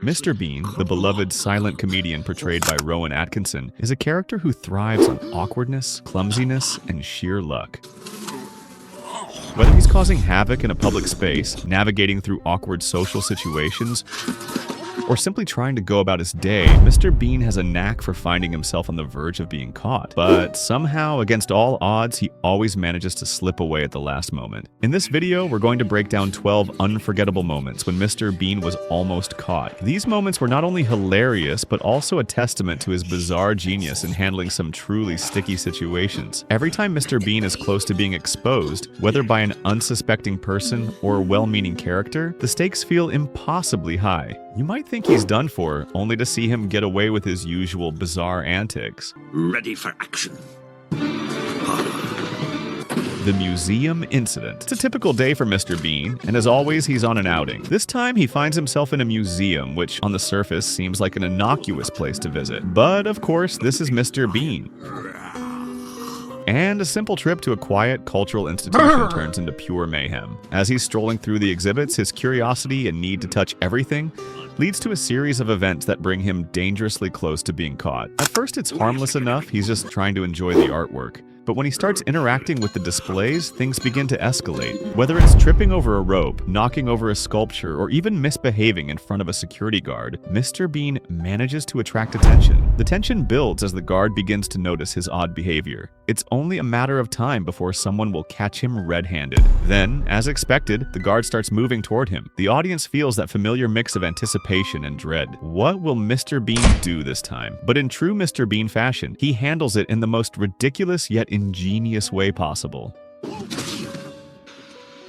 Mr. Bean, the beloved silent comedian portrayed by Rowan Atkinson, is a character who thrives on awkwardness, clumsiness, and sheer luck. Whether he's causing havoc in a public space, navigating through awkward social situations, or simply trying to go about his day, Mr. Bean has a knack for finding himself on the verge of being caught. But somehow, against all odds, he always manages to slip away at the last moment. In this video, we're going to break down 12 unforgettable moments when Mr. Bean was almost caught. These moments were not only hilarious, but also a testament to his bizarre genius in handling some truly sticky situations. Every time Mr. Bean is close to being exposed, whether by an unsuspecting person or a well-meaning character, the stakes feel impossibly high. You might think he's done for, only to see him get away with his usual bizarre antics. Ready for action. The museum incident. It's a typical day for Mr. Bean, and as always, he's on an outing. This time, he finds himself in a museum, which on the surface seems like an innocuous place to visit. But of course, this is Mr. Bean. And a simple trip to a quiet cultural institution turns into pure mayhem. As he's strolling through the exhibits, his curiosity and need to touch everything leads to a series of events that bring him dangerously close to being caught. At first, it's harmless enough, he's just trying to enjoy the artwork. But when he starts interacting with the displays, things begin to escalate. Whether it's tripping over a rope, knocking over a sculpture, or even misbehaving in front of a security guard, Mr. Bean manages to attract attention. The tension builds as the guard begins to notice his odd behavior. It's only a matter of time before someone will catch him red-handed. Then, as expected, the guard starts moving toward him. The audience feels that familiar mix of anticipation and dread. What will Mr. Bean do this time? But in true Mr. Bean fashion, he handles it in the most ridiculous yet ingenious way possible.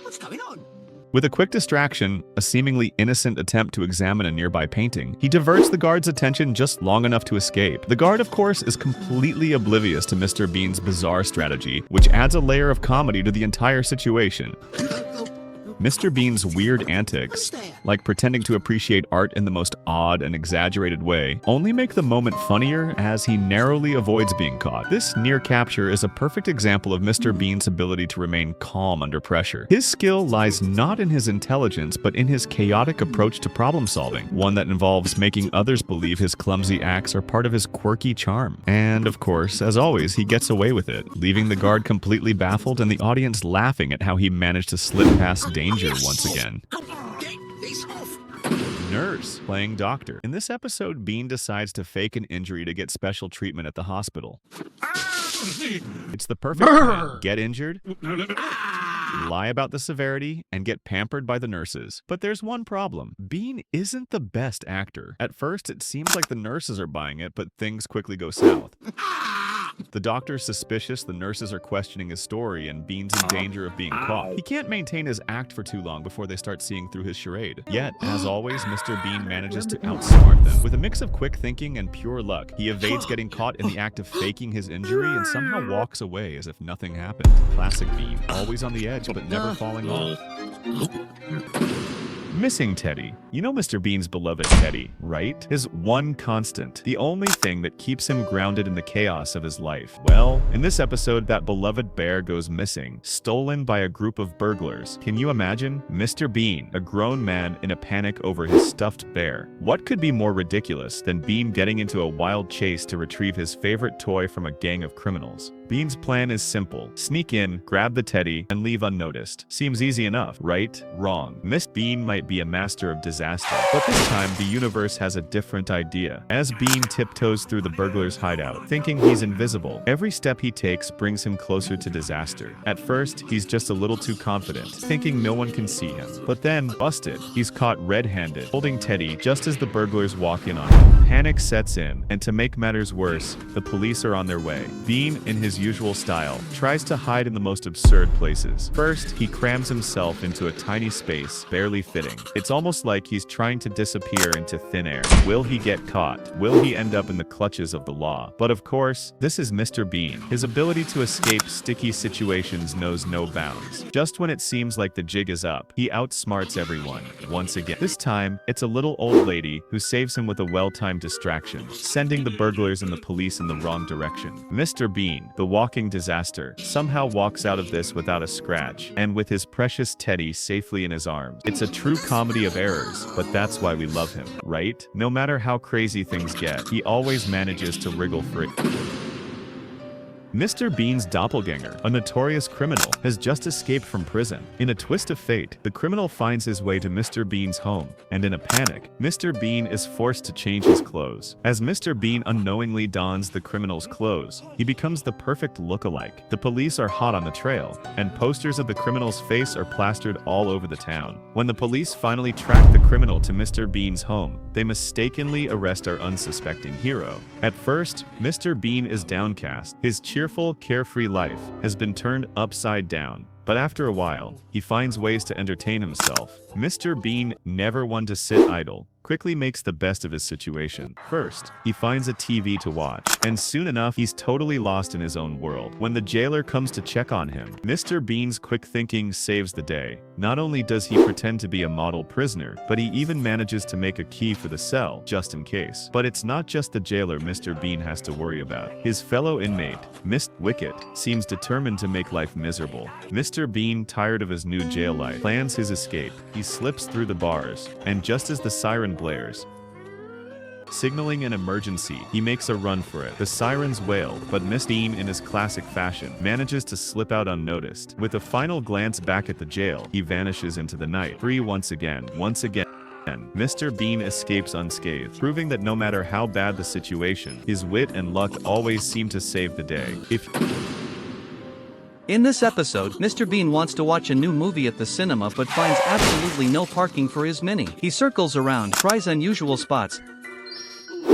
What's going on? With a quick distraction, a seemingly innocent attempt to examine a nearby painting, he diverts the guard's attention just long enough to escape. The guard, of course, is completely oblivious to Mr. Bean's bizarre strategy, which adds a layer of comedy to the entire situation. Mr. Bean's weird antics, like pretending to appreciate art in the most odd and exaggerated way, only make the moment funnier as he narrowly avoids being caught. This near capture is a perfect example of Mr. Bean's ability to remain calm under pressure. His skill lies not in his intelligence, but in his chaotic approach to problem solving, one that involves making others believe his clumsy acts are part of his quirky charm. And of course, as always, he gets away with it, leaving the guard completely baffled and the audience laughing at how he managed to slip past danger once again. Nurse playing doctor. In this episode, Bean decides to fake an injury to get special treatment at the hospital. It's the perfect plan. Get injured, lie about the severity, and get pampered by the nurses. But there's one problem. Bean isn't the best actor. At first, it seems like the nurses are buying it, but things quickly go south. The doctor's suspicious, the nurses are questioning his story, and Bean's in danger of being caught. He can't maintain his act for too long before they start seeing through his charade. Yet, as always, Mr. Bean manages to outsmart them. With a mix of quick thinking and pure luck, he evades getting caught in the act of faking his injury and somehow walks away as if nothing happened. Classic Bean, always on the edge but never falling off. Missing Teddy. You know Mr. Bean's beloved Teddy, right? His one constant, the only thing that keeps him grounded in the chaos of his life. Well, in this episode, that beloved bear goes missing, stolen by a group of burglars. Can you imagine? Mr. Bean, a grown man in a panic over his stuffed bear. What could be more ridiculous than Bean getting into a wild chase to retrieve his favorite toy from a gang of criminals? Bean's plan is simple. Sneak in, grab the teddy, and leave unnoticed. Seems easy enough, right? Wrong. Miss Bean might be a master of disaster, but this time the universe has a different idea. As Bean tiptoes through the burglar's hideout, thinking he's invisible, every step he takes brings him closer to disaster. At first, he's just a little too confident, thinking no one can see him. But then, busted, he's caught red-handed, holding Teddy just as the burglars walk in on him. Panic sets in, and to make matters worse, the police are on their way. Bean, in his usual style, tries to hide in the most absurd places. First, he crams himself into a tiny space, barely fitting. It's almost like he's trying to disappear into thin air. Will he get caught? Will he end up in the clutches of the law? But of course, this is Mr. Bean. His ability to escape sticky situations knows no bounds. Just when it seems like the jig is up, he outsmarts everyone, once again. This time, it's a little old lady who saves him with a well-timed distraction, sending the burglars and the police in the wrong direction. Mr. Bean, the walking disaster, somehow walks out of this without a scratch, and with his precious Teddy safely in his arms. It's a true comedy of errors, but that's why we love him, right? No matter how crazy things get, he always manages to wriggle free. Mr. Bean's doppelganger, a notorious criminal, has just escaped from prison. In a twist of fate, the criminal finds his way to Mr. Bean's home, and in a panic, Mr. Bean is forced to change his clothes. As Mr. Bean unknowingly dons the criminal's clothes, he becomes the perfect look-alike. The police are hot on the trail, and posters of the criminal's face are plastered all over the town. When the police finally track the criminal to Mr. Bean's home, they mistakenly arrest our unsuspecting hero. At first, Mr. Bean is downcast. His cheerful, carefree life has been turned upside down. But after a while, he finds ways to entertain himself. Mr. Bean, never one to sit idle, quickly makes the best of his situation. First, he finds a TV to watch, and soon enough he's totally lost in his own world. When the jailer comes to check on him, Mr. Bean's quick thinking saves the day. Not only does he pretend to be a model prisoner, but he even manages to make a key for the cell, just in case. But it's not just the jailer Mr. Bean has to worry about. His fellow inmate, Miss Wicket, seems determined to make life miserable. Mr. Bean, tired of his new jail life, plans his escape. He slips through the bars, and just as the siren blares, signaling an emergency, he makes a run for it. The sirens wail, but Mr. Bean, in his classic fashion, manages to slip out unnoticed. With a final glance back at the jail, he vanishes into the night, free once again. Mr. Bean escapes unscathed, proving that no matter how bad the situation, his wit and luck always seem to save the day. In this episode, Mr. Bean wants to watch a new movie at the cinema but finds absolutely no parking for his Mini. He circles around, tries unusual spots,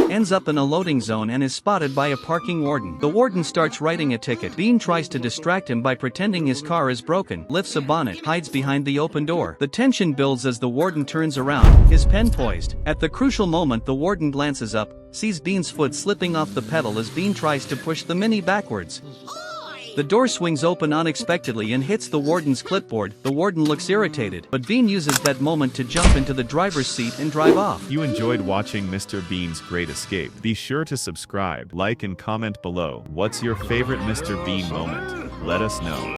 ends up in a loading zone and is spotted by a parking warden. The warden starts writing a ticket. Bean tries to distract him by pretending his car is broken, lifts a bonnet, hides behind the open door. The tension builds as the warden turns around, his pen poised. At the crucial moment, the warden glances up, sees Bean's foot slipping off the pedal as Bean tries to push the Mini backwards. The door swings open unexpectedly and hits the warden's clipboard. The warden looks irritated, but Bean uses that moment to jump into the driver's seat and drive off. If you enjoyed watching Mr. Bean's great escape, be sure to subscribe, like, and comment below. What's your favorite Mr. Bean moment? Let us know.